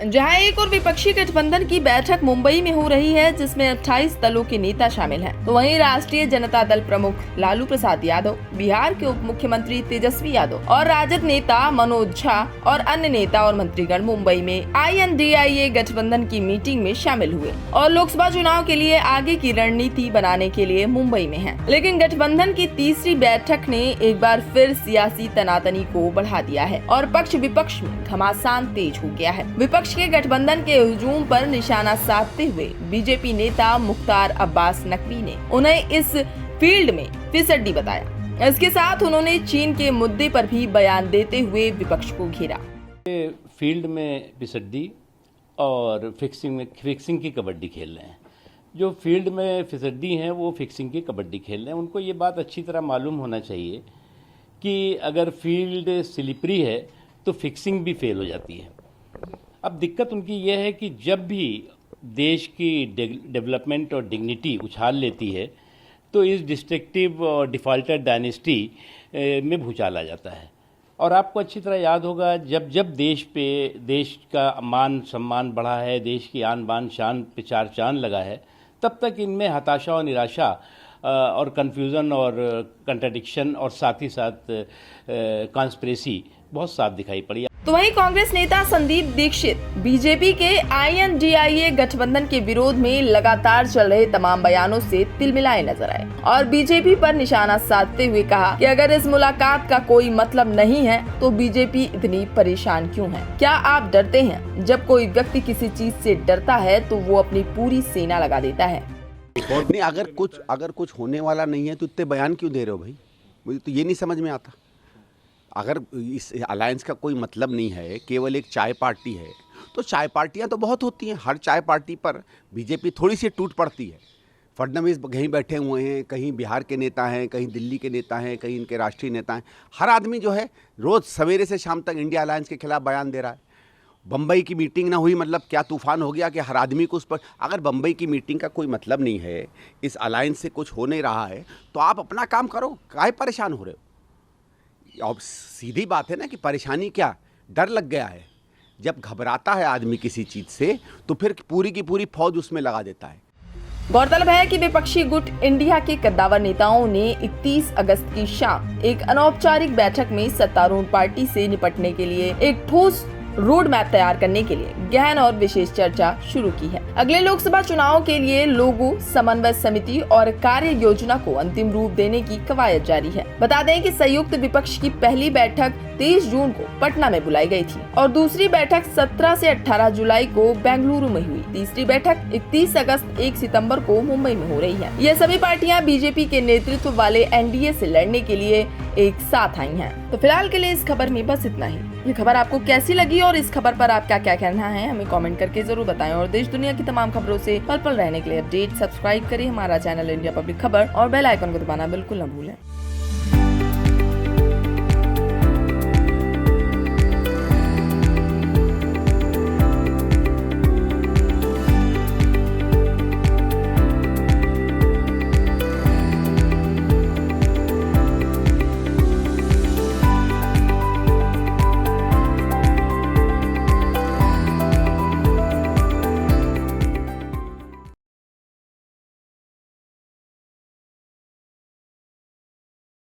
जहां एक और विपक्षी गठबंधन की बैठक मुंबई में हो रही है, जिसमें 28 दलों के नेता शामिल हैं। तो वहीं राष्ट्रीय जनता दल प्रमुख लालू प्रसाद यादव, बिहार के उप मुख्यमंत्री तेजस्वी यादव और राजद नेता मनोज झा और अन्य नेता और मंत्रीगण मुंबई में INDIA गठबंधन की मीटिंग में शामिल हुए और लोकसभा चुनाव के लिए आगे की रणनीति बनाने के लिए मुंबई में हैं। लेकिन गठबंधन की तीसरी बैठक ने एक बार फिर सियासी तनातनी को बढ़ा दिया है और पक्ष विपक्ष में घमासान तेज हो गया है। विपक्ष के गठबंधन के हुजूम पर निशाना साधते हुए बीजेपी नेता मुख्तार अब्बास नकवी ने उन्हें इस फील्ड में फिसड्डी बताया। इसके साथ उन्होंने चीन के मुद्दे पर भी बयान देते हुए विपक्ष को घेरा। फील्ड में फिसड्डी और फिक्सिंग की कबड्डी खेल रहे हैं। जो फील्ड में फिसड्डी हैं वो फिक्सिंग की कबड्डी खेल रहे हैं। उनको ये बात अच्छी तरह मालूम होना चाहिए कि अगर फील्ड स्लिपरी है तो फिक्सिंग भी फेल हो जाती है। अब दिक्कत उनकी ये है कि जब भी देश की डेवलपमेंट और डिग्निटी उछाल लेती है तो इस डिस्ट्रक्टिव और डिफ़ॉल्टर डायनेस्टी में भूचाल आ जाता है। और आपको अच्छी तरह याद होगा जब देश का मान सम्मान बढ़ा है, देश की आन बान शान पे चार चांद लगा है, तब तक इनमें हताशा और निराशा और कन्फ्यूज़न और कंट्राडिक्शन और साथ ही साथ कॉन्स्पिरेसी बहुत साफ दिखाई पड़ी। तो वहीं कांग्रेस नेता संदीप दीक्षित बीजेपी के INDIA गठबंधन के विरोध में लगातार चल रहे तमाम बयानों से तिलमिलाए नजर आए और बीजेपी पर निशाना साधते हुए कहा कि अगर इस मुलाकात का कोई मतलब नहीं है तो बीजेपी इतनी परेशान क्यों है? क्या आप डरते हैं? जब कोई व्यक्ति किसी चीज से डरता है तो वो अपनी पूरी सेना लगा देता है। नहीं, अगर कुछ होने वाला नहीं है तो इतने बयान क्यों दे रहे हो भाई? मुझे तो ये नहीं समझ में आता। अगर इस अलायंस का कोई मतलब नहीं है, केवल एक चाय पार्टी है, तो चाय पार्टियां तो बहुत होती हैं। हर चाय पार्टी पर बीजेपी थोड़ी सी टूट पड़ती है। फडणवीस कहीं बैठे हुए हैं, कहीं बिहार के नेता हैं, कहीं दिल्ली के नेता हैं, कहीं इनके राष्ट्रीय नेता हैं। हर आदमी जो है रोज़ सवेरे से शाम तक इंडिया अलायंस के खिलाफ बयान दे रहा है। बम्बई की मीटिंग ना हुई मतलब क्या तूफान हो गया कि हर आदमी को उस पर। अगर बम्बई की मीटिंग का कोई मतलब नहीं है, इस अलायंस से कुछ हो नहीं रहा है, तो आप अपना काम करो, काहे परेशान हो रहे हो? अब सीधी बात है ना कि परेशानी क्या, डर लग गया है। जब घबराता है आदमी किसी चीज़ से तो फिर पूरी की पूरी फौज उसमें लगा देता है। गौरतलब है कि विपक्षी गुट इंडिया के कद्दावर नेताओं ने 31 अगस्त की शाम एक अनौपचारिक बैठक में सत्तारूढ़ पार्टी से निपटने के लिए एक ठोस रोड मैप तैयार करने के लिए गहन और विशेष चर्चा शुरू की है। अगले लोकसभा चुनाव के लिए लोगों, समन्वय समिति और कार्य योजना को अंतिम रूप देने की कवायद जारी है। बता दें कि संयुक्त विपक्ष की पहली बैठक 23 जून को पटना में बुलाई गई थी और दूसरी बैठक 17 से 18 जुलाई को बेंगलुरु में हुई। तीसरी बैठक 31 अगस्त 1 सितंबर को मुंबई में हो रही है। ये सभी पार्टियां बीजेपी के नेतृत्व वाले NDA से लड़ने के लिए एक साथ आई हैं। तो फिलहाल के लिए इस खबर में बस इतना ही। ये खबर आपको कैसी लगी और इस खबर पर आपका क्या कहना है, हमें कमेंट करके जरूर बताएं। और देश दुनिया की तमाम खबरों से पल पल रहने के लिए अपडेट सब्सक्राइब करें हमारा चैनल इंडिया पब्लिक खबर और बेल आइकन को दबाना बिल्कुल न भूलें।